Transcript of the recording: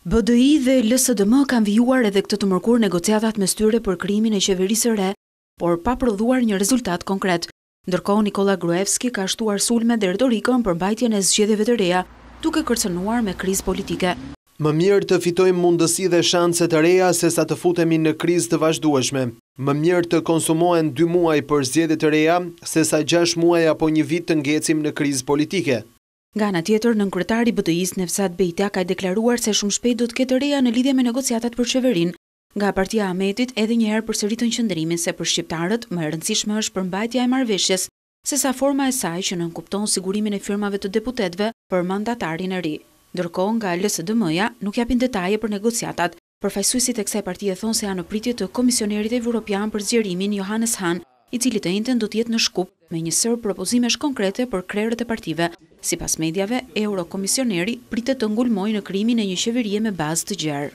BDI dhe LSDM kanë vijuar edhe këtë të mërkur negociatat mes tyre për krijimin e qeverisë së re, por pa prodhuar një rezultat konkret. Ndërkohë Nikola Gruevski ka shtuar sulme dhe retorikën për mbajtjen e zgjedhjeve të reja, duke kërcënuar me krizë politike. Më mirë të fitojmë mundësi dhe shanse të reja se sa të futemi në krizë të vazhdueshme. Më mirë të konsumohen 2 muaj për zgjedhje të reja se sa 6 muaj apo një vit të ngecim në krizë politike. Nga ana tjetër, nënkryetari i BDI-s Nevzat Bejta ka deklaruar se shumë shpejt do të ketë reja në lidhje me negociatat për qeverinë. Nga partia e Ahmetit edhe një herë përsëritën qëndrimin se për shqiptarët më e rëndësishme është përmbajtja e marrëveshjes, sesa forma e saj që nënkupton sigurimin e firmave të deputetëve për mandatarin e ri. Ndërkohë nga LSDM-ja nuk japin detaje për negociatat. Përfaqësuesit e kësaj partie thonë se janë në pritje të komisionerit evropian për zgjerimin Johannes Hahn, i cili të njëjtën do të jetë në Shkup me një sër propozimesh konkrete për krerët e partive. Sipas mediave, eurokomisioneri pritet të ngulmojë në krijimin e një qeverie me bazë të gjerë.